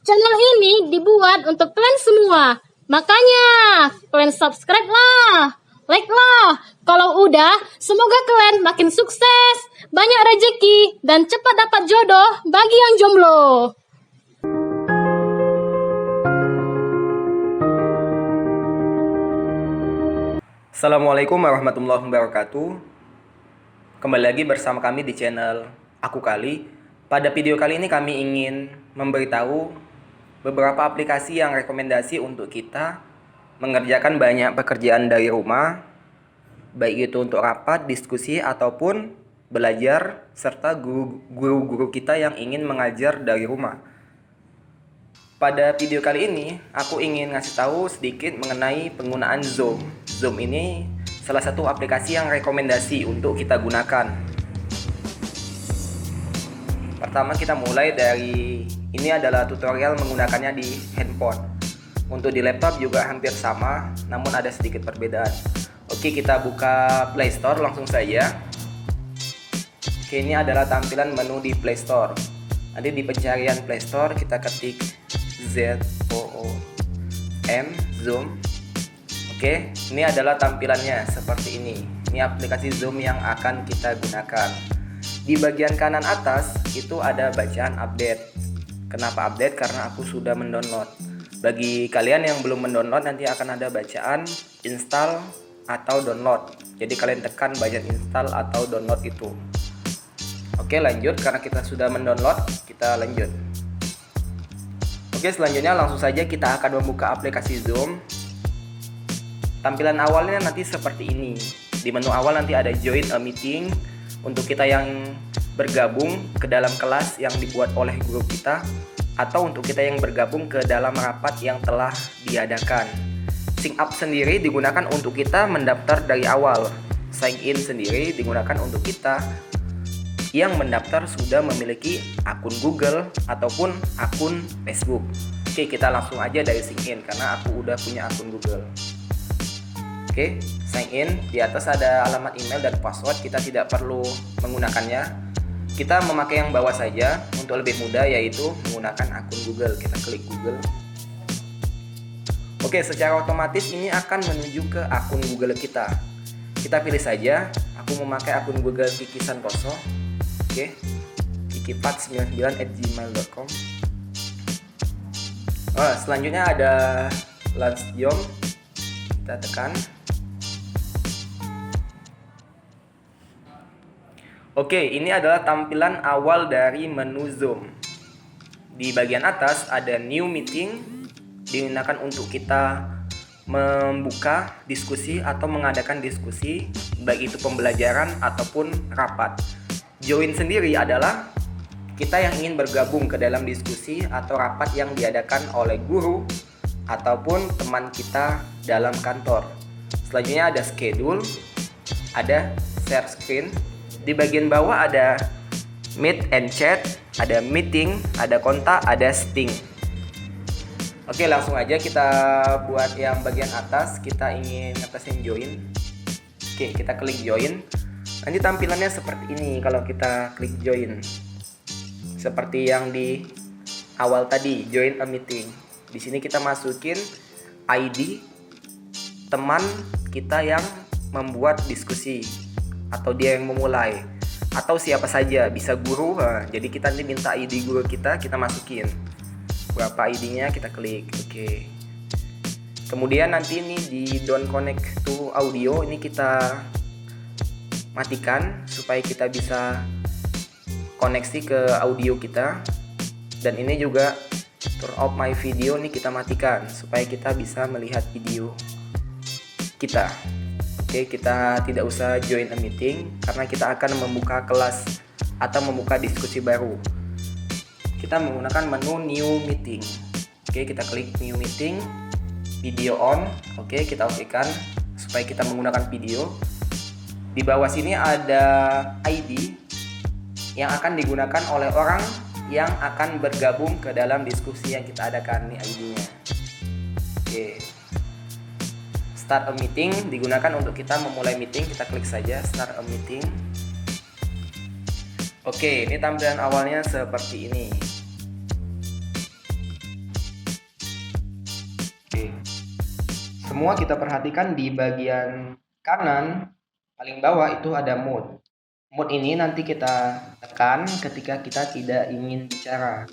Channel ini dibuat untuk kalian semua. Makanya, kalian subscribe lah, like lah. Kalau udah, semoga kalian makin sukses, banyak rezeki, dan cepat dapat jodoh bagi yang jomblo. Assalamualaikum warahmatullahi wabarakatuh. Kembali lagi bersama kami di channel Aku Kali. Pada video kali ini kami ingin memberitahu beberapa aplikasi yang rekomendasi untuk kita mengerjakan banyak pekerjaan dari rumah, baik itu untuk rapat, diskusi, ataupun belajar, serta guru-guru kita yang ingin mengajar dari rumah. Pada video kali ini, aku ingin ngasih tahu sedikit mengenai penggunaan Zoom. Zoom ini salah satu aplikasi yang rekomendasi untuk kita gunakan. Pertama kita mulai dari, ini adalah tutorial menggunakannya di handphone. Untuk di laptop juga hampir sama, namun ada sedikit perbedaan. Oke, kita buka Play Store langsung saja. Oke, ini adalah tampilan menu di Play Store. Nanti di pencarian Play Store kita ketik ZOOM, Zoom. Oke, ini adalah tampilannya seperti ini. Ini aplikasi Zoom yang akan kita gunakan. Di bagian kanan atas itu ada bacaan update. Kenapa update? Karena aku sudah mendownload. Bagi kalian yang belum mendownload, nanti akan ada bacaan install atau download. Jadi kalian tekan bacaan install atau download itu. Oke, lanjut. Karena kita sudah mendownload, kita lanjut. Oke, selanjutnya langsung saja kita akan membuka aplikasi Zoom. Tampilan awalnya nanti seperti ini. Di menu awal nanti ada join a meeting untuk kita yang bergabung ke dalam kelas yang dibuat oleh guru kita, atau untuk kita yang bergabung ke dalam rapat yang telah diadakan. Sign up sendiri digunakan untuk kita mendaftar dari awal. Sign in sendiri digunakan untuk kita yang mendaftar sudah memiliki akun Google ataupun akun Facebook. Oke, kita langsung aja dari sign in karena aku udah punya akun Google. Oke, sign in. Di atas ada alamat email dan password, kita tidak perlu menggunakannya. Kita memakai yang bawah saja untuk lebih mudah, yaitu menggunakan akun Google. Kita klik Google. Oke, secara otomatis ini akan menuju ke akun Google kita. Kita pilih saja, aku memakai akun Google Kiki Santoso. Oke, kikipat99@gmail.com. Selanjutnya ada Launch Zoom. Kita tekan. Oke, ini adalah tampilan awal dari menu Zoom. Di bagian atas ada New Meeting, digunakan untuk kita membuka diskusi atau mengadakan diskusi, baik itu pembelajaran ataupun rapat. Join sendiri adalah kita yang ingin bergabung ke dalam diskusi atau rapat yang diadakan oleh guru ataupun teman kita dalam kantor. Selanjutnya ada schedule, ada share screen. Di bagian bawah ada meet and chat, ada meeting, ada kontak, ada sting. Oke, langsung aja kita buat yang bagian atas. Kita ingin ngatasin join. Oke, kita klik join. Nanti tampilannya seperti ini kalau kita klik join. Seperti yang di awal tadi, join a meeting. Di sini kita masukin ID teman kita yang membuat diskusi, atau dia yang memulai, atau siapa saja, bisa guru. Jadi kita nanti minta ID guru kita masukin. Berapa ID-nya kita klik. Oke. Kemudian nanti ini di don't connect to audio, ini kita matikan supaya kita bisa koneksi ke audio kita. Dan ini juga turn off my video, ini kita matikan supaya kita bisa melihat video kita. Oke, kita tidak usah join a meeting karena kita akan membuka kelas atau membuka diskusi baru. Kita menggunakan menu new meeting. Oke, kita klik new meeting, video on. Oke, kita okekan supaya kita menggunakan video. Di bawah sini ada ID yang akan digunakan oleh orang yang akan bergabung ke dalam diskusi yang kita adakan. Ini ID-nya. Oke. Start a meeting digunakan untuk kita memulai meeting. Kita klik saja start a meeting. Oke, ini tampilan awalnya seperti ini. Oke. Semua kita perhatikan di bagian kanan paling bawah itu ada mode. Mode ini nanti kita tekan ketika kita tidak ingin bicara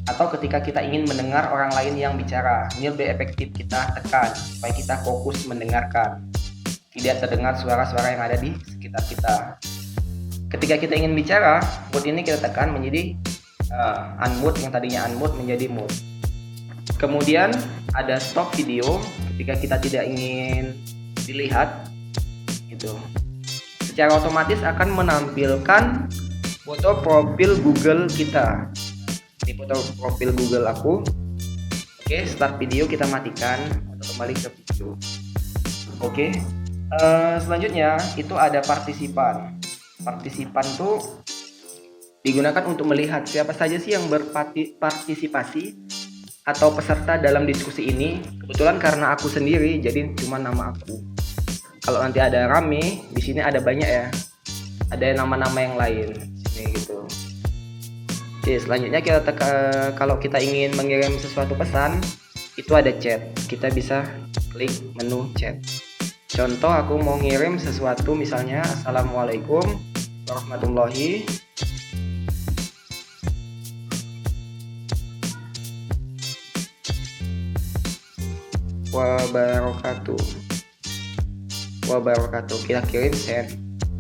atau ketika kita ingin mendengar orang lain yang bicara. Ini lebih efektif kita tekan supaya kita fokus mendengarkan, tidak terdengar suara-suara yang ada di sekitar kita. Ketika kita ingin bicara, mode ini kita tekan menjadi unmute, yang tadinya unmute menjadi mute. Kemudian ada stop video ketika kita tidak ingin dilihat gitu. Secara otomatis akan menampilkan foto profil Google kita. Ini foto profil Google aku. Oke, start video kita matikan atau kembali ke video. Oke, selanjutnya itu ada partisipan. Partisipan tuh digunakan untuk melihat siapa saja sih yang berpartisipasi atau peserta dalam diskusi ini. Kebetulan karena aku sendiri, jadi cuma nama aku. Kalau nanti ada rame, di sini ada banyak ya. Ada nama-nama yang lain sini gitu. Oke, selanjutnya kalau kita ingin mengirim sesuatu pesan, itu ada chat. Kita bisa klik menu chat. Contoh, aku mau ngirim sesuatu, misalnya Assalamualaikum warahmatullahi wabarakatuh. Kita kirim send.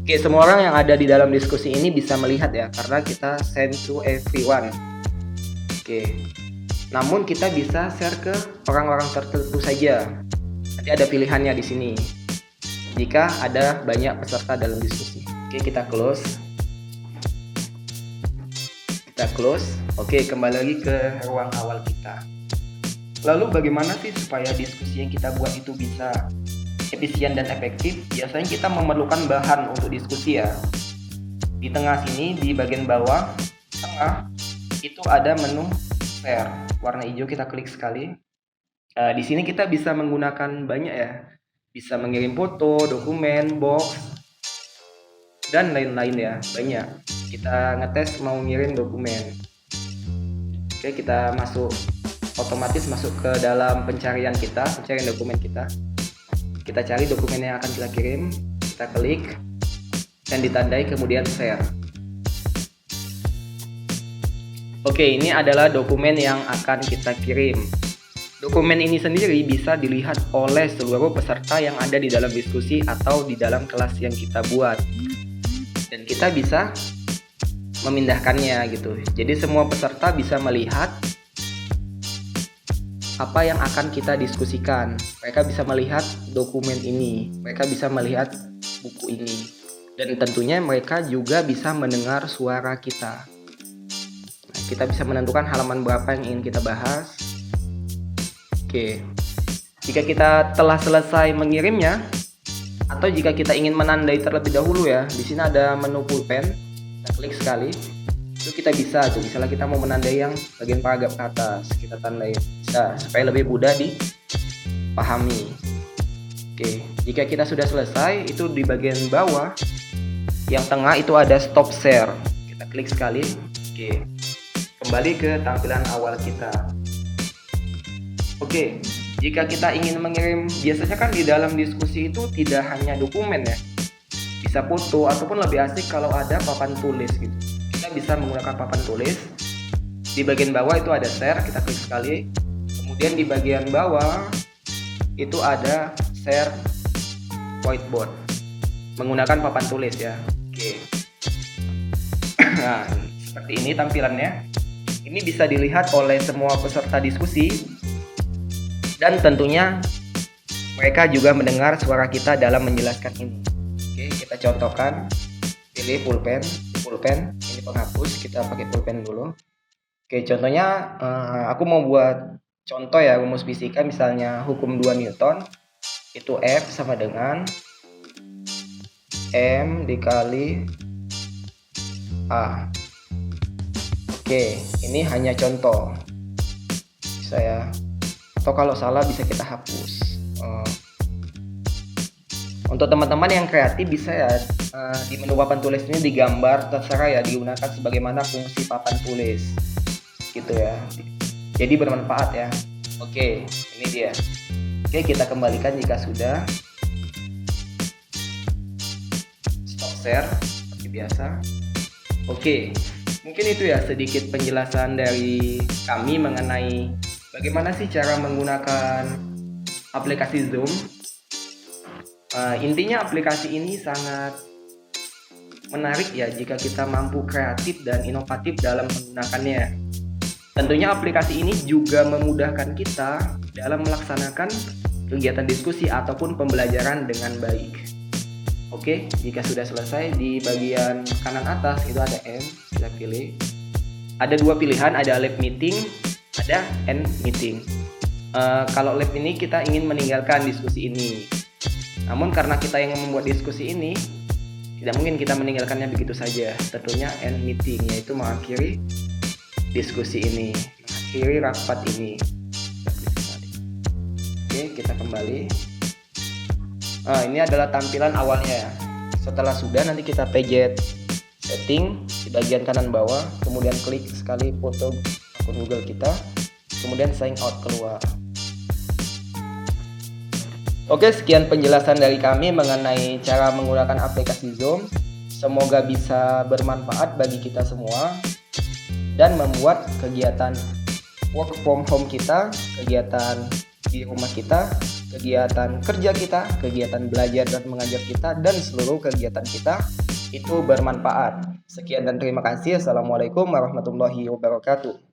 Oke, semua orang yang ada di dalam diskusi ini bisa melihat ya, karena kita send to everyone. Oke. Namun kita bisa share ke orang-orang tertentu saja. Nanti ada pilihannya di sini. Jika ada banyak peserta dalam diskusi. Oke, kita close. Oke, kembali lagi ke ruang awal kita. Lalu bagaimana sih supaya diskusi yang kita buat itu bisa efisien dan efektif? Biasanya kita memerlukan bahan untuk diskusi ya. Di tengah sini, di bagian bawah tengah itu ada menu share warna hijau, kita klik sekali. Di sini kita bisa menggunakan banyak ya, bisa mengirim foto, dokumen, box, dan lain-lain ya, banyak. Kita ngetes mau ngirim dokumen. Oke, kita otomatis masuk ke dalam pencarian dokumen kita. Kita cari dokumen yang akan kita kirim, kita klik dan ditandai, kemudian share. Oke, ini adalah dokumen yang akan kita kirim. Dokumen ini sendiri bisa dilihat oleh seluruh peserta yang ada di dalam diskusi atau di dalam kelas yang kita buat. Dan kita bisa memindahkannya gitu. Jadi semua peserta bisa melihat apa yang akan kita diskusikan. Mereka bisa melihat dokumen ini, mereka bisa melihat buku ini, dan tentunya mereka juga bisa mendengar suara kita. Nah, kita bisa menentukan halaman berapa yang ingin kita bahas. Oke, jika kita telah selesai mengirimnya, atau jika kita ingin menandai terlebih dahulu ya, di sini ada menu pulpen. Kita klik sekali. Itu kita bisa tuh, misalnya kita mau menandai yang bagian paragraf ke atas, kita tandai bisa supaya lebih mudah dipahami. Oke, jika kita sudah selesai, itu di bagian bawah yang tengah itu ada stop share, kita klik sekali. Oke, kembali ke tampilan awal kita. Oke, jika kita ingin mengirim, biasanya kan di dalam diskusi itu tidak hanya dokumen ya, bisa foto, ataupun lebih asik kalau ada papan tulis gitu. Kita bisa menggunakan papan tulis. Di bagian bawah itu ada share, kita klik sekali. Kemudian di bagian bawah itu ada share whiteboard, menggunakan papan tulis ya. Oke. Nah, seperti ini tampilannya. Ini bisa dilihat oleh semua peserta diskusi, dan tentunya mereka juga mendengar suara kita dalam menjelaskan ini. Oke, kita contohkan. Pilih pulpen, ini penghapus, kita pakai pulpen dulu. Oke, contohnya aku mau buat contoh ya, rumus fisika, misalnya hukum 2 Newton itu F sama dengan M dikali A. Oke, ini hanya contoh. Bisa ya, atau kalau salah bisa kita hapus. Untuk teman-teman yang kreatif bisa ya, di menu papan tulis ini digambar, terserah ya, digunakan sebagaimana fungsi papan tulis gitu ya. Jadi bermanfaat ya. Oke, ini dia. Oke, kita kembalikan jika sudah. Stop share seperti biasa. Oke, mungkin itu ya sedikit penjelasan dari kami mengenai bagaimana sih cara menggunakan aplikasi Zoom. Intinya aplikasi ini sangat menarik ya jika kita mampu kreatif dan inovatif dalam menggunakannya. Tentunya aplikasi ini juga memudahkan kita dalam melaksanakan kegiatan diskusi ataupun pembelajaran dengan baik. Oke, jika sudah selesai di bagian kanan atas itu ada M, kita pilih. Ada dua pilihan, ada live meeting, ada end meeting. Kalau live ini kita ingin meninggalkan diskusi ini. Namun karena kita yang membuat diskusi ini, tidak mungkin kita meninggalkannya begitu saja. Tentunya end meeting, yaitu mengakhiri diskusi ini, mengakhiri rapat ini. Oke, kita kembali. Ini adalah tampilan awalnya. Setelah sudah, nanti kita pencet setting di bagian kanan bawah, kemudian klik sekali foto akun Google kita, kemudian sign out keluar. Oke, sekian penjelasan dari kami mengenai cara menggunakan aplikasi Zoom. Semoga bisa bermanfaat bagi kita semua dan membuat kegiatan work from home kita, kegiatan di rumah kita, kegiatan kerja kita, kegiatan belajar dan mengajar kita, dan seluruh kegiatan kita itu bermanfaat. Sekian dan terima kasih. Assalamualaikum warahmatullahi wabarakatuh.